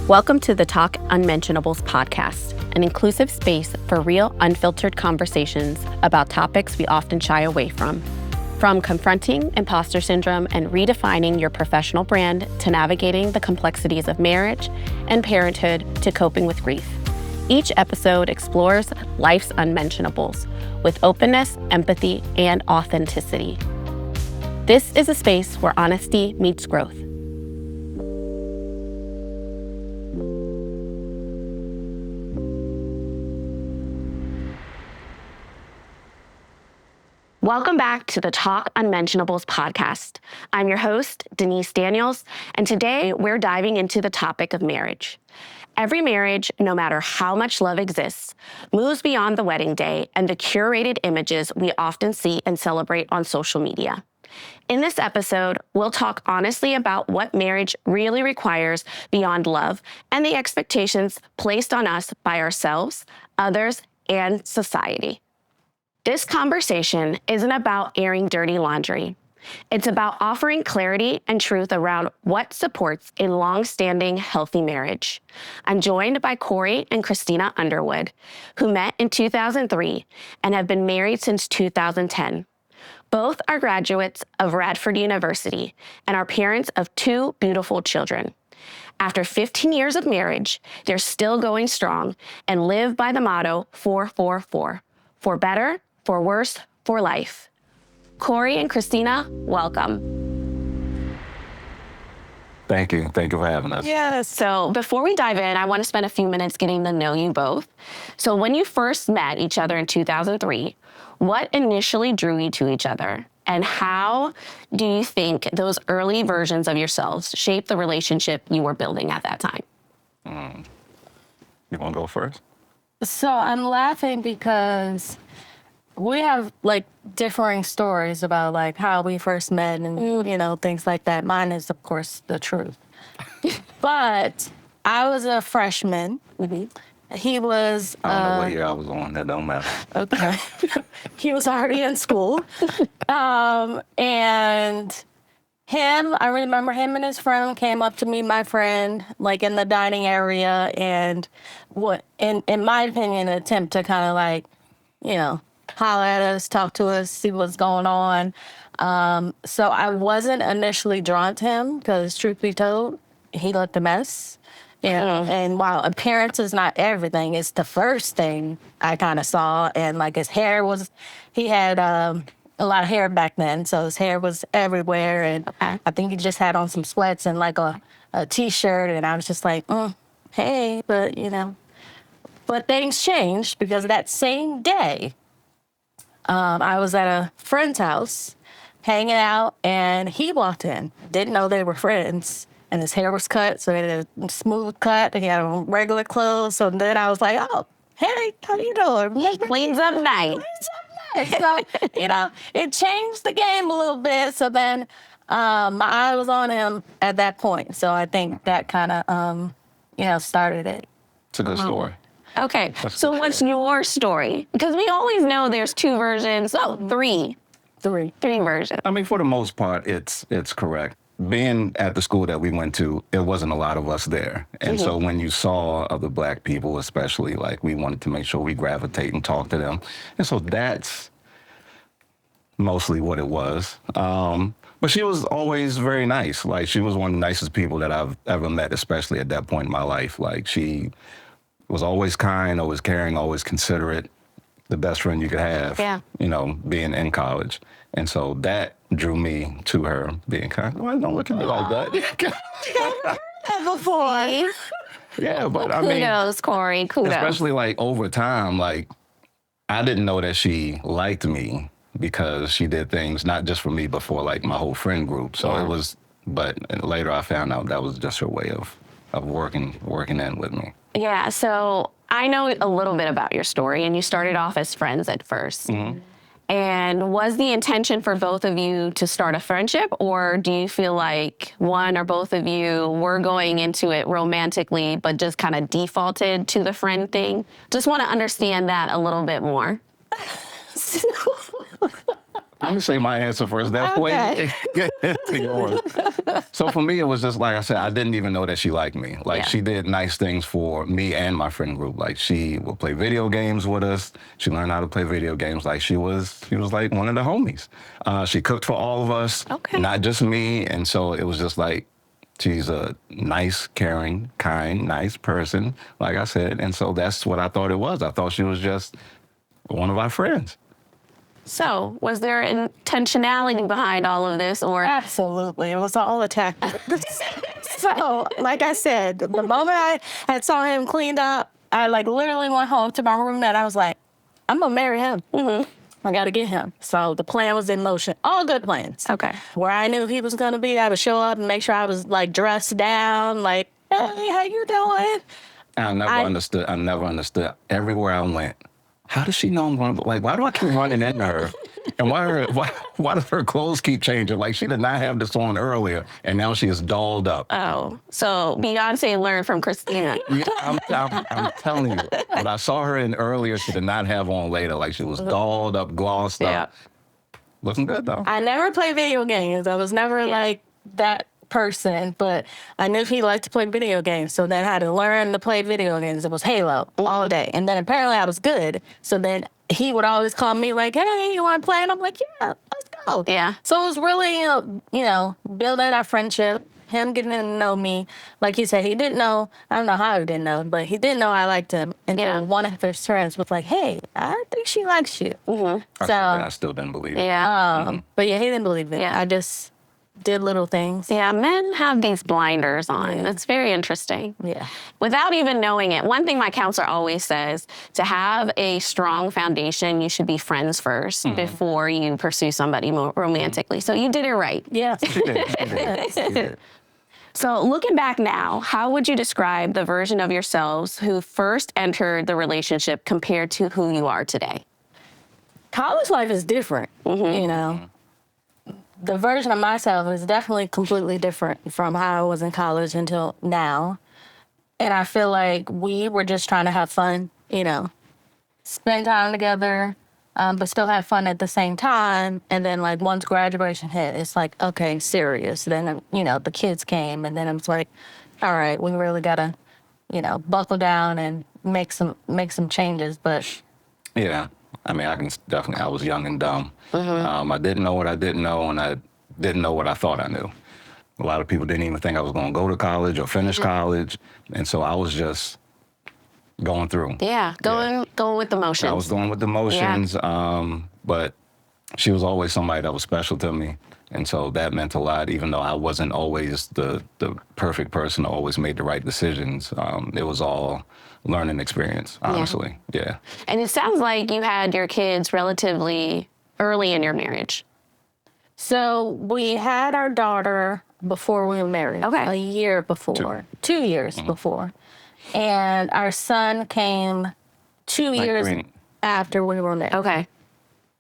Welcome to the Talk Unmentionables podcast, an inclusive space for real, unfiltered conversations about topics we often shy away from. From confronting imposter syndrome and redefining your professional brand to navigating the complexities of marriage and parenthood to coping with grief. Each episode explores life's unmentionables with openness, empathy, and authenticity. This is a space where honesty meets growth. Welcome back to the Talk Unmentionables podcast. I'm your host, Deniece Daniels, and today we're diving into the topic of marriage. Every marriage, no matter how much love exists, moves beyond the wedding day and the curated images we often see and celebrate on social media. In this episode, we'll talk honestly about what marriage really requires beyond love and the expectations placed on us by ourselves, others, and society. This conversation isn't about airing dirty laundry. It's about offering clarity and truth around what supports a long-standing, healthy marriage. I'm joined by Cory and Christina Underwood, who met in 2003 and have been married since 2010. Both are graduates of Radford University and are parents of two beautiful children. After 15 years of marriage, they're still going strong and live by the motto 4-4-4, for better, for worse, for life. Cory and Christina, welcome. Thank you. Thank you for having us. Yes. So before we dive in, I want to spend a few minutes getting to know you both. So when you first met each other in 2003, what initially drew you to each other? And how do you think those early versions of yourselves shaped the relationship you were building at that time? You want to go first? So I'm laughing because we have differing stories about how we first met and things like that. Mine is, of course, the truth. But I was a freshman. Mm-hmm. He was. I don't know what year I was on. That don't matter. Okay. He was already in school, and I remember him and his friend came up to me, my friend, in the dining area, and in my opinion, an attempt to kind of holler at us, talk to us, see what's going on. So I wasn't initially drawn to him because, truth be told, he looked a mess. And while appearance is not everything, it's the first thing I kind of saw. And his hair he had a lot of hair back then, so his hair was everywhere. And I think he just had on some sweats and a T-shirt. And I was just hey, but But things changed because that same day, I was at a friend's house hanging out, and he walked in. Didn't know they were friends. And his hair was cut, so he had a smooth cut. And he had on regular clothes. So then I was like, oh, hey, how you doing? Cleans up nice. So, it changed the game a little bit. So then my eye was on him at that point. So I think that kind of, started it. It's a good story. Okay, so what's your story? Because we always know there's two versions. Oh, three versions. I mean, for the most part, it's correct. Being at the school that we went to, it wasn't a lot of us there. And so when you saw other Black people, especially, we wanted to make sure we gravitate and talk to them. And so that's mostly what it was. But she was always very nice. She was one of the nicest people that I've ever met, especially at that point in my life. She was always kind, always caring, always considerate, the best friend you could have, being in college. And so that drew me to her being kind. Well, don't look at me like that. Before. Yeah, but I mean. Kudos, Cory, kudos. Especially over time, I didn't know that she liked me because she did things not just for me, but for my whole friend group. So it was, but later I found out that was just her way of working in with me. Yeah, so I know a little bit about your story, and you started off as friends at first. Mm-hmm. And was the intention for both of you to start a friendship, or do you feel like one or both of you were going into it romantically, but just kind of defaulted to the friend thing? Just want to understand that a little bit more. Let me say my answer first. That way, get to yours. So for me, it was just like I said, I didn't even know that she liked me. Like she did nice things for me and my friend group. Like she would play video games with us. She learned how to play video games. Like she was like one of the homies. She cooked for all of us, not just me. And so it was just like, she's a nice, caring, kind, nice person, like I said. And so that's what I thought it was. I thought she was just one of our friends. So, was there intentionality behind all of this, or? Absolutely. It was all a tactic. So, like I said, the moment I had saw him cleaned up, I like literally went home to my room and I was like, I'm gonna marry him. I gotta get him. So the plan was in motion. All good plans. Okay. Where I knew he was gonna be, I would show up and make sure I was like dressed down, like, hey, how you doing? I never understood. Everywhere I went, how does she know I'm going to, like, why do I keep running into her? And why does her clothes keep changing? Like, she did not have this on earlier, and now she is dolled up. Oh, so Beyonce learned from Christina. Yeah, I'm telling you. When I saw her in earlier, she did not have on later. Like, she was dolled up, glossed up. Looking good, though. I never played video games. I was never like that person, but I knew he liked to play video games. So then I had to learn to play video games. It was Halo all day. And then apparently I was good. So then he would always call me like, hey, you want to play? And I'm like, yeah, let's go. Yeah. So it was really, building our friendship, him getting to know me. Like he said, he didn't know, I don't know how he didn't know, but he didn't know I liked him. And then one of his friends was like, hey, I think she likes you. I still didn't believe it. Yeah. But yeah, he didn't believe it. Yeah. I just did little things. Yeah, men have these blinders on. That's very interesting. Yeah. Without even knowing it, one thing my counselor always says, to have a strong foundation, you should be friends first before you pursue somebody more romantically. So you did it right. Yeah. She did. So looking back now, how would you describe the version of yourselves who first entered the relationship compared to who you are today? College life is different, you know. The version of myself is definitely completely different from how I was in college until now. And I feel like we were just trying to have fun, spend time together, but still have fun at the same time. And then, like, once graduation hit, it's like, okay, serious. Then, the kids came, and then it's like, all right, we really got to, buckle down and make some changes. But yeah. I mean, I was young and dumb. I didn't know what I didn't know, and I didn't know what I thought I knew. A lot of people didn't even think I was going to go to college or finish college. And so I was just going through. Yeah, going with the motions. I was going with the motions, but she was always somebody that was special to me. And so that meant a lot, even though I wasn't always the perfect person who always made the right decisions. It was all learning experience, honestly. Yeah. And it sounds like you had your kids relatively early in your marriage. So we had our daughter before we were married. Okay. A year before. 2 years before. And our son came 2 years after we were married. Okay.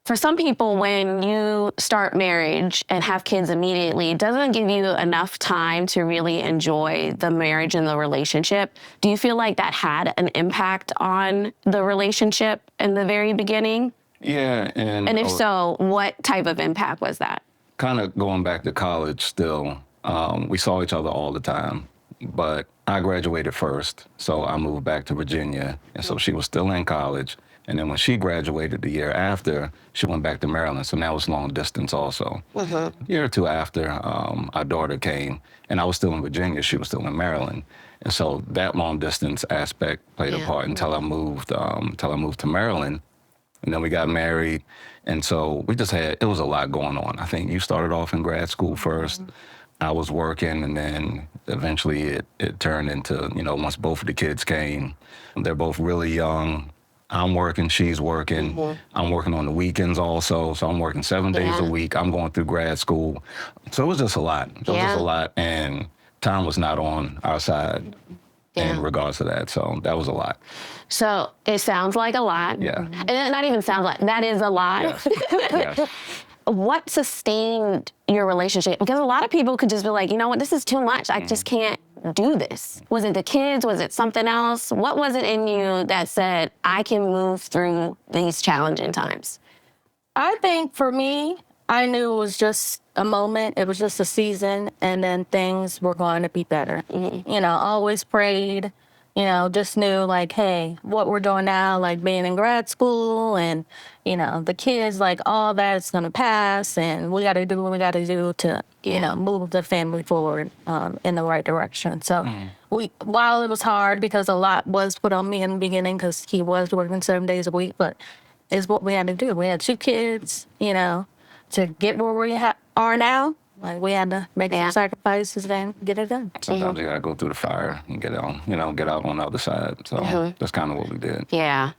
For some people, when you start marriage and have kids immediately, it doesn't give you enough time to really enjoy the marriage and the relationship. Do you feel like that had an impact on the relationship in the very beginning? Yeah. And if so, what type of impact was that? Kind of going back to college still, we saw each other all the time. But I graduated first, so I moved back to Virginia. And so she was still in college. And then when she graduated the year after, she went back to Maryland. So now it's long distance also. A year or two after, our daughter came, and I was still in Virginia. She was still in Maryland. And so that long distance aspect played a part until I moved to Maryland. And then we got married. And so we just it was a lot going on. I think you started off in grad school first. I was working, and then eventually it turned into, once both of the kids came, they're both really young. I'm working, she's working. I'm working on the weekends also, so I'm working 7 days a week. I'm going through grad school. So it was just a lot. It was just a lot, and time was not on our side in regards to that, so that was a lot. So it sounds like a lot. Yeah. And it not even sounds like, that is a lot. Yes. Yes. What sustained your relationship? Because a lot of people could just be like, you know what, this is too much. I just can't do this. Was it the kids? Was it something else? What was it in you that said, I can move through these challenging times? I think for me, I knew it was just a moment. It was just a season, and then things were going to be better. You know, always prayed. You know, just knew like, hey, what we're doing now, like being in grad school, and you know, the kids, like all that is gonna pass, and we got to do what we got to do to, you know, move the family forward in the right direction. So, while it was hard because a lot was put on me in the beginning because he was working 7 days a week, but it's what we had to do. We had 2 kids, you know, to get where we are now. Like we had to make some sacrifices and get it done. Sometimes you gotta go through the fire and get on, you know, get out on the other side. So that's kind of what we did. Yeah.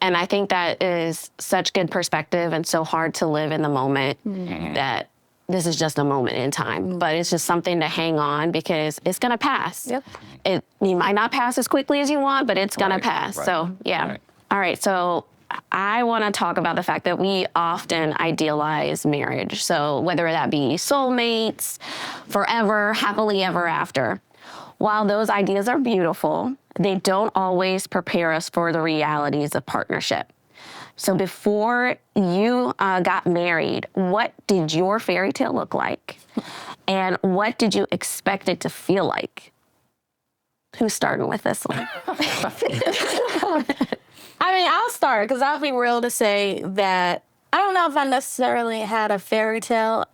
And I think that is such good perspective and so hard to live in the moment that this is just a moment in time, but it's just something to hang on because it's going to pass. Yep. You might not pass as quickly as you want, but it's going to pass. Right. So, yeah. Right. All right. So I want to talk about the fact that we often idealize marriage. So whether that be soulmates, forever, happily ever after. While those ideas are beautiful, they don't always prepare us for the realities of partnership. So before you got married, what did your fairy tale look like? And what did you expect it to feel like? Who's starting with this one? I mean, I'll start because I'll be real to say that I don't know if I necessarily had a fairy tale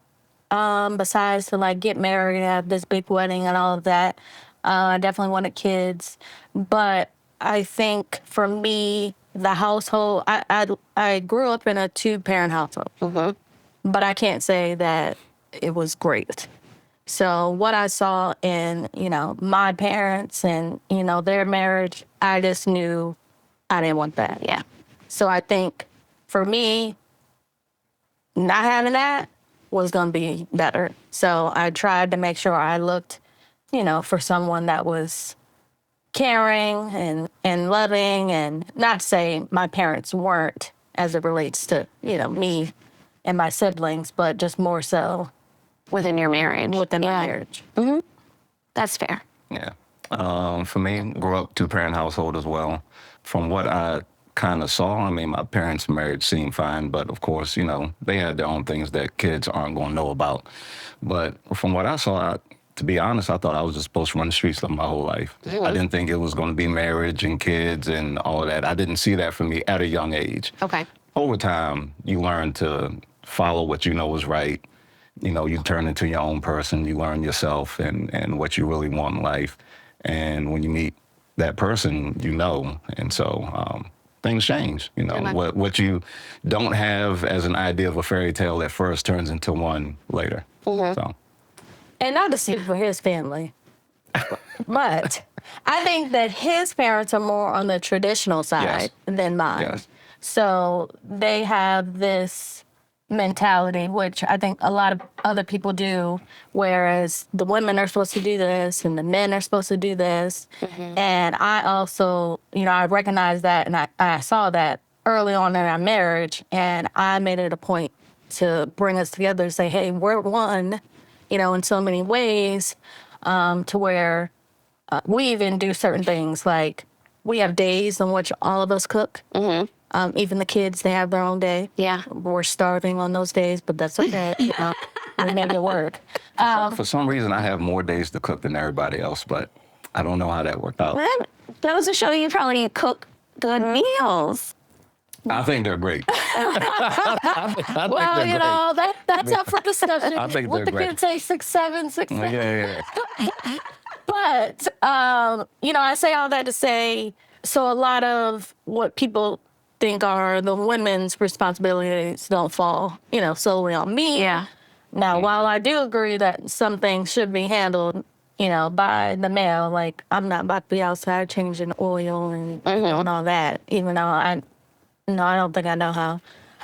besides to like get married, have this big wedding and all of that. I definitely wanted kids. But I think for me, the household, I grew up in a 2-parent household. But I can't say that it was great. So what I saw in, you know, my parents and, you know, their marriage, I just knew I didn't want that. Yeah. So I think for me, not having that was going to be better. So I tried to make sure I looked, you know, for someone that was caring and loving, and not to say my parents weren't as it relates to, you know, me and my siblings, but just more so Within your marriage. within my marriage. That's fair. Yeah. For me, grew up 2-parent household as well. From what I kind of saw, I mean, my parents' marriage seemed fine, but of course, you know, they had their own things that kids aren't going to know about. But from what I saw, to be honest, I thought I was just supposed to run the streets my whole life. I didn't think it was going to be marriage and kids and all that. I didn't see that for me at a young age. Okay. Over time, you learn to follow what you know is right. You know, you turn into your own person. You learn yourself and what you really want in life. And when you meet that person, you know. And so things change. You know, what you don't have as an idea of a fairy tale at first turns into one later. So. And not to speak for his family, but I think that his parents are more on the traditional side than mine. Yes. So they have this mentality, which I think a lot of other people do, whereas the women are supposed to do this and the men are supposed to do this. And I also, you know, I recognize that, and I saw that early on in our marriage, and I made it a point to bring us together and say, hey, we're one, you know, in so many ways, to where we even do certain things, like we have days in which all of us cook. Even the kids, they have their own day. Yeah. We're starving on those days, but that's okay. You know, we make it work. For some reason, I have more days to cook than everybody else, but I don't know how that worked out. That goes to show you probably cook good meals. I think they're great. Well, you know, that's up for discussion. I think what they're the kids say, 6'7", 6'7". Yeah. But, you know, I say all that to say, so a lot of what people think are the women's responsibilities don't fall, you know, solely on me. Yeah. Now, while I do agree that some things should be handled, you know, by the male, like I'm not about to be outside changing oil and and all that, even though I don't think I know how.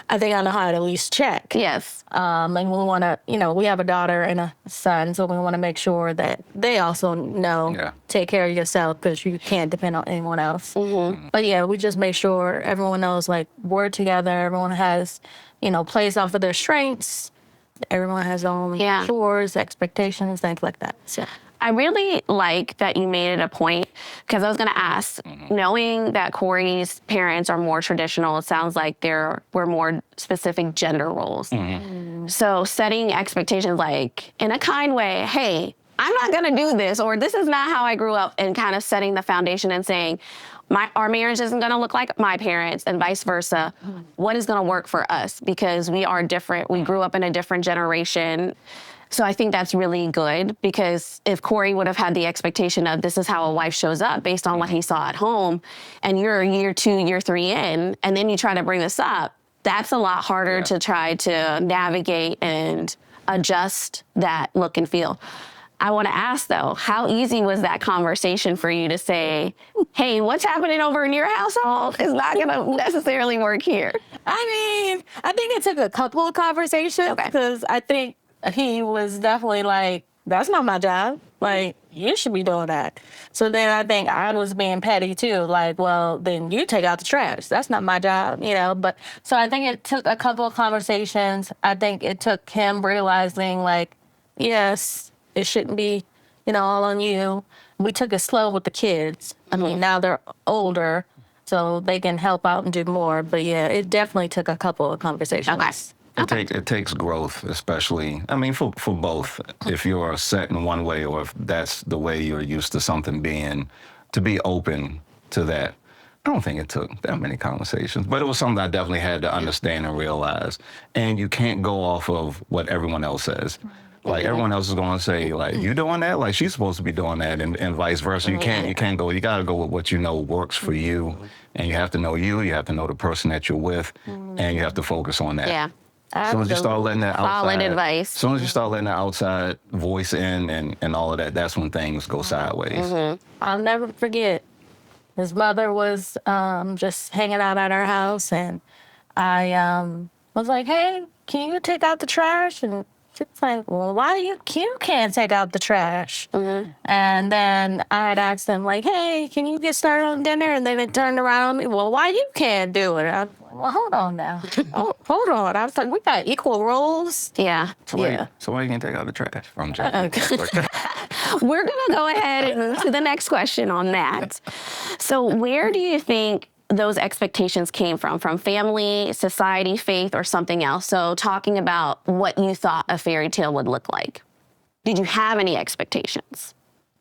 I think I know how to at least check. Yes. And we want to, you know, we have a daughter and a son, so we want to make sure that they also know, take care of yourself, because you can't depend on anyone else. But yeah, we just make sure everyone knows, like, we're together. Everyone has, you know, plays off of their strengths. Everyone has their own chores, expectations, things like that. So. I really like that you made it a point, because I was going to ask, knowing that Cory's parents are more traditional, it sounds like there were more specific gender roles. So setting expectations like in a kind way, hey, I'm not going to do this, or this is not how I grew up, and kind of setting the foundation and saying, our marriage isn't going to look like my parents and vice versa. What is going to work for us? Because we are different. We grew up in a different generation. So I think that's really good, because if Cory would have had the expectation of this is how a wife shows up based on what he saw at home, and you're year 2, year 3 in, and then you try to bring this up, that's a lot harder to try to navigate and adjust that look and feel. I want to ask, though, how easy was that conversation for you to say, hey, what's happening over in your household is not going to necessarily work here? I mean, I think it took a couple of conversations, because I think he was definitely like, that's not my job. Like, you should be doing that. So then I think I was being petty too. Like, well, then you take out the trash. That's not my job, you know? But so I think it took a couple of conversations. I think it took him realizing, like, yes, it shouldn't be, you know, all on you. We took it slow with the kids. I mean, now they're older, so they can help out and do more. But yeah, it definitely took a couple of conversations. It takes growth, especially, I mean, for both. If you're set in one way, or if that's the way you're used to something being, to be open to that. I don't think it took that many conversations, but it was something I definitely had to understand and realize. And you can't go off of what everyone else says. Like, everyone else is going to say, like, you doing that? Like, she's supposed to be doing that, and vice versa. You can't go, you got to go with what you know works for you. And you have to know you have to know the person that you're with, and you have to focus on that. Yeah. As soon as you start letting that outside, solid advice. As soon as you start letting that outside voice in and all of that, that's when things go sideways. I'll never forget. His mother was just hanging out at our house, and I was like, hey, can you take out the trash? And she was like, well, why you can't take out the trash? And then I had asked him, like, hey, can you get started on dinner? And then it turned around on me, well, why you can't do it? I was like, well, hold on now. Hold on. I was like, we got equal roles. Yeah. So why you can't take out the trash? I'm joking. We're going to go ahead and move to the next question on that. So where do you think those expectations came from family, society, faith, or something else? So talking about what you thought a fairy tale would look like. Did you have any expectations?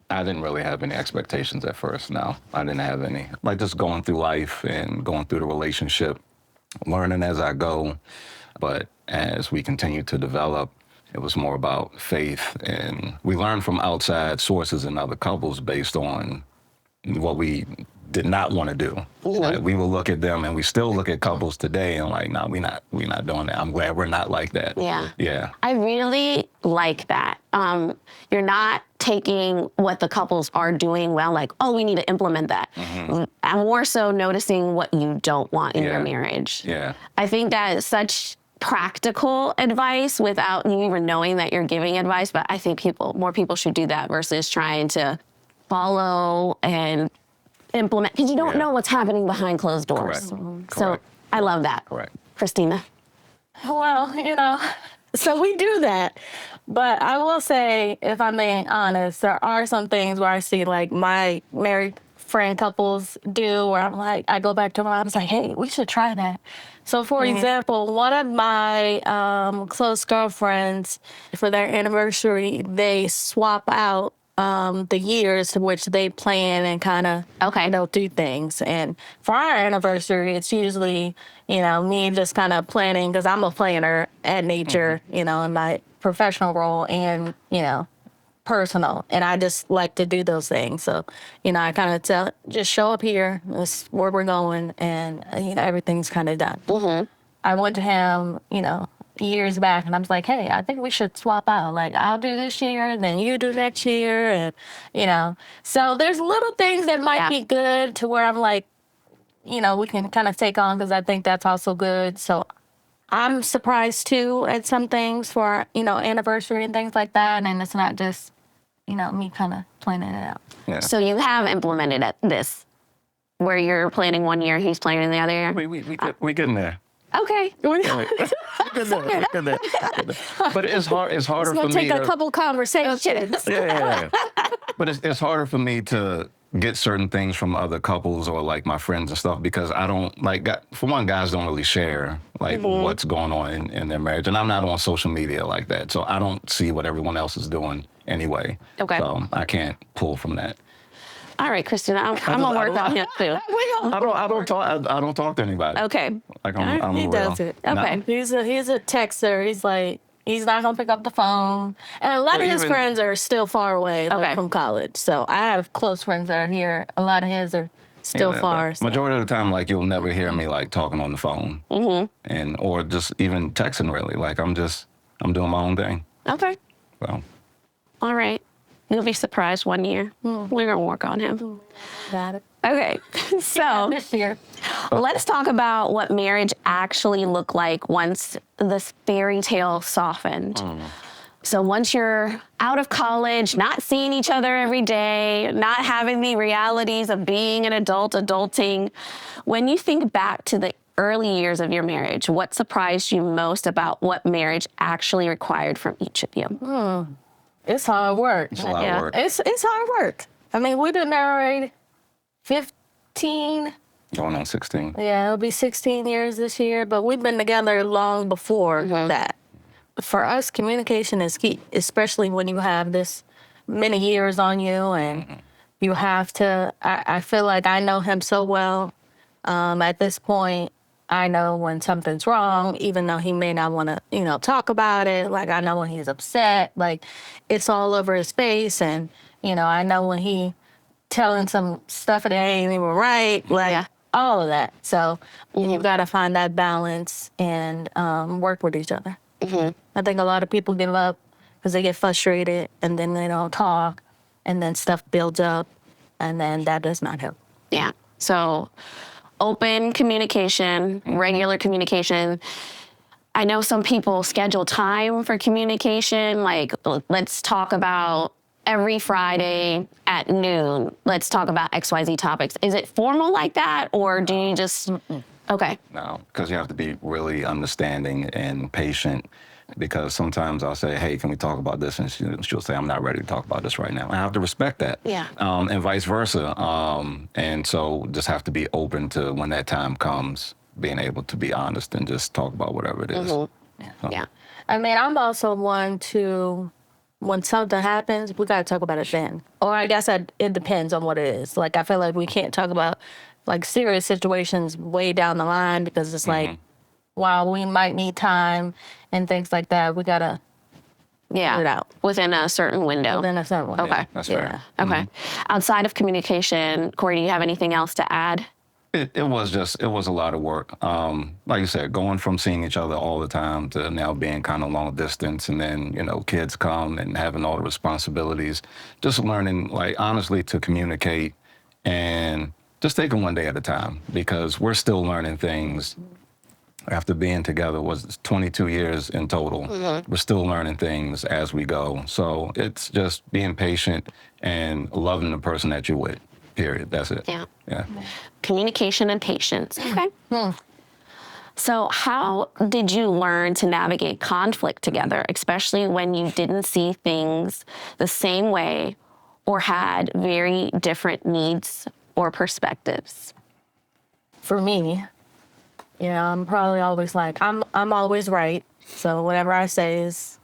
I didn't really have any expectations at first, no. I didn't have any. Like, just going through life and going through the relationship, learning as I go. But as we continue to develop, it was more about faith. And we learned from outside sources and other couples based on what we did not want to do. Like, we will look at them, and we still look at couples today and like, no, we're not doing that. I'm glad we're not like that. Yeah. I really like that. You're not taking what the couples are doing well, like, oh, we need to implement that. I'm more so noticing what you don't want in your marriage. Yeah. I think that is such practical advice without you even knowing that you're giving advice, but I think more people should do that versus trying to follow and implement, because you don't know what's happening behind closed doors. So I love that. Correct. Christina? Well, you know, so we do that. But I will say, if I'm being honest, there are some things where I see, like, my married friend couples do, where I'm like, I go back to them, I was like, hey, we should try that. So, for example, one of my close girlfriends, for their anniversary, they swap out the years to which they plan and kind of do things. And for our anniversary, it's usually, you know, me just kind of planning, because I'm a planner at nature, you know, in my professional role and, you know, personal. And I just like to do those things. So, you know, I kind of just show up here, this is where we're going, and, you know, everything's kind of done. I went to him, you know, years back, and I was like, hey, I think we should swap out. Like, I'll do this year, then you do next year, and, you know. So there's little things that might be good to where I'm like, you know, we can kind of take on, because I think that's also good. So I'm surprised, too, at some things for, you know, anniversary and things like that, and it's not just, you know, me kind of planning it out. Yeah. So you have implemented this, where you're planning one year, he's planning the other year? We getting there. Okay. But it's harder It's for going me to take a couple conversations. Yeah. But it's harder for me to get certain things from other couples or like my friends and stuff because I don't like, for one, guys don't really share like what's going on in their marriage. And I'm not on social media like that. So I don't see what everyone else is doing anyway. Okay. So I can't pull from that. All right, Christina, I'm gonna work on him too. I don't talk to anybody. Okay. Like I'm He real. does it. Okay. He's a texter. He's like, he's not gonna pick up the phone. And a lot of his even- friends are still far away, like, Okay. from college. So I have close friends that are here. A lot of his are still Yeah, far. but So. Majority of the time, like you'll never hear me like talking on the phone, and or just even texting. Really, like I'm doing my own thing. Okay. So All right. You'll be surprised one year. We're gonna work on him. Got it. Okay. So This year. let's talk about what marriage actually looked like once this fairy tale softened. So once you're out of college, not seeing each other every day, not having the realities of being an adult, adulting, when you think back to the early years of your marriage, what surprised you most about what marriage actually required from each of you? It's hard work. it's a lot Yeah. of work. It's hard work. I mean, we've been married 15. Going on 16. Yeah, it'll be 16 years this year, but we've been together long before that. For us, communication is key, especially when you have this many years on you and you have to, I feel like I know him so well. At this point, I know when something's wrong, even though he may not want to, talk about it. Like, I know when he's upset, like, it's all over his face. And, I know when he telling some stuff that ain't even right, like, all of that. So you've got to find that balance and work with each other. I think a lot of people give up because they get frustrated and then they don't talk and then stuff builds up and then that does not help. Yeah. So open communication, regular communication. I know some people schedule time for communication, like let's talk about every Friday at noon, let's talk about XYZ topics. Is it formal like that or do you just, okay. No, because you have to be really understanding and patient. Because sometimes I'll say, "Hey, can we talk about this?" And she'll say, "I'm not ready to talk about this right now." I have to respect that. Yeah. And vice versa. And so just have to be open to when that time comes, being able to be honest and just talk about whatever it is. Yeah. I mean, I'm also one to, when something happens, we got to talk about it then. Or I guess it depends on what it is. Like, I feel like we can't talk about, like, serious situations way down the line because it's like, while we might need time and things like that, we got to Yeah. it out. Within a certain window. within a certain way. Okay. That's fair. Okay. Outside of communication, Cory, do you have anything else to add? It was a lot of work. Like you said, going from seeing each other all the time to now being kind of long distance, and then kids come and having all the responsibilities. Just learning, like honestly, to communicate and just take it one day at a time because we're still learning things. After being together was 22 years in total. We're still learning things as we go. So it's just being patient and loving the person that you're with. Period. That's it. Yeah. Yeah. Communication and patience. Okay. So how did you learn to navigate conflict together, especially when you didn't see things the same way or had very different needs or perspectives? For me, I'm probably always like, I'm always right. So whatever I say is,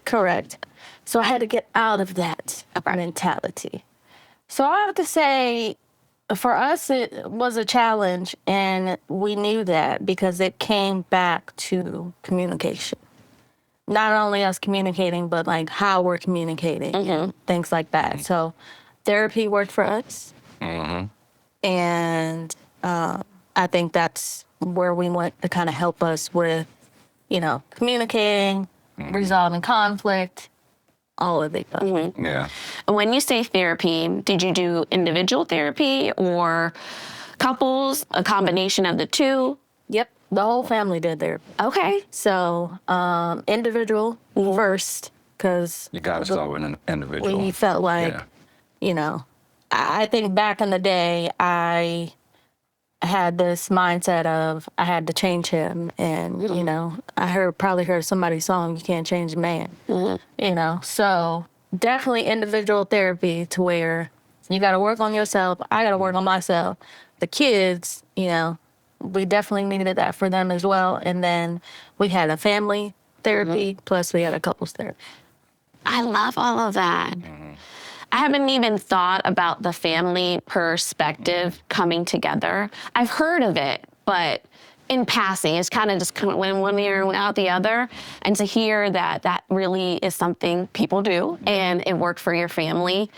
correct. So I had to get out of that mentality. So I have to say, for us, it was a challenge, and we knew that because it came back to communication. Not only us communicating, but like how we're communicating, things like that. So therapy worked for us. And I think that's where we went to kind of help us with, communicating, resolving conflict, all of it. Yeah. When you say therapy, did you do individual therapy or couples, a combination of the two? Yep, the whole family did therapy. Okay. So individual first, because You got to start with an individual. we felt like, I think back in the day, I had this mindset of I had to change him, and I probably heard somebody's song, "You Can't Change a Man," So definitely individual therapy to where you got to work on yourself. I got to work on myself. The kids, we definitely needed that for them as well. And then we had a family therapy, plus we had a couples therapy. I love all of that. I haven't even thought about the family perspective coming together. I've heard of it, but in passing, it's kind of just when one ear and out the other. And to hear that really is something people do and it worked for your family,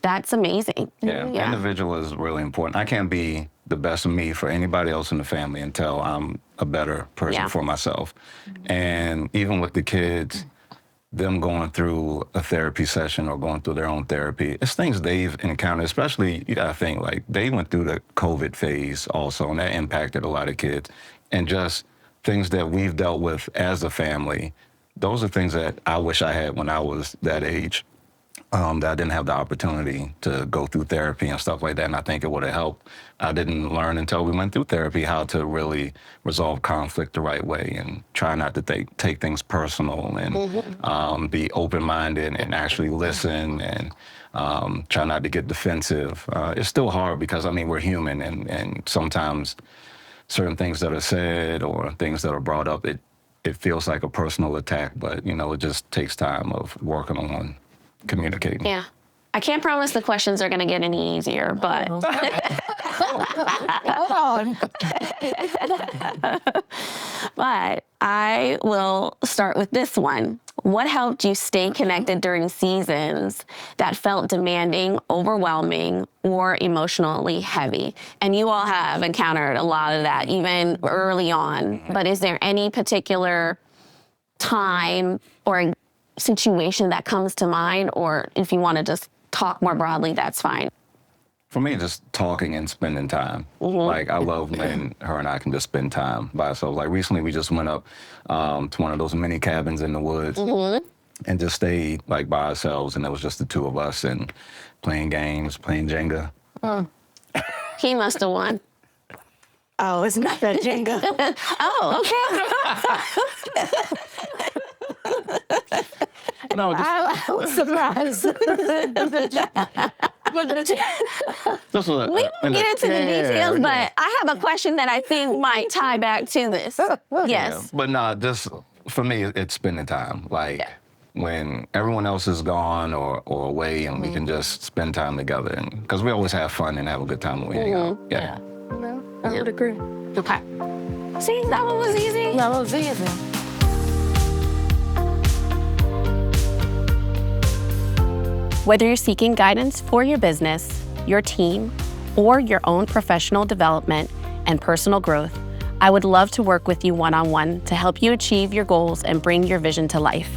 that's amazing. Yeah, individual is really important. I can't be the best of me for anybody else in the family until I'm a better person for myself. And even with the kids, them going through a therapy session or going through their own therapy, it's things they've encountered, especially, you gotta think, like, they went through the COVID phase also, and that impacted a lot of kids. And just things that we've dealt with as a family, those are things that I wish I had when I was that age, that I didn't have the opportunity to go through therapy and stuff like that, and I think it would have helped. I didn't learn until we went through therapy how to really resolve conflict the right way and try not to take things personal and be open-minded and actually listen and try not to get defensive. It's still hard because, we're human, and sometimes certain things that are said or things that are brought up, it feels like a personal attack, but, it just takes time of working on communicating. Yeah. I can't promise the questions are going to get any easier, but Hold on. but I will start with this one. What helped you stay connected during seasons that felt demanding, overwhelming, or emotionally heavy? And you all have encountered a lot of that, even early on. But is there any particular time or situation that comes to mind, or if you want to just talk more broadly, that's fine? For me, just talking and spending time. Like, I love when her and I can just spend time by ourselves. Like, recently we just went up to one of those mini cabins in the woods and just stayed, like, by ourselves, and it was just the two of us and playing games, playing Jenga. He must have won. Oh, it's not that Jenga. Oh, okay. No, just, I was surprised. We won't get into the details, but I have a question that I think might tie back to this. Yes. Yeah, but no, just for me, it's spending time. Like, when everyone else is gone or away, and we can just spend time together, and because we always have fun and have a good time when we hang out. Yeah. No, I would agree. Okay. See, that one was easy. That was easy. Whether you're seeking guidance for your business, your team, or your own professional development and personal growth, I would love to work with you one-on-one to help you achieve your goals and bring your vision to life.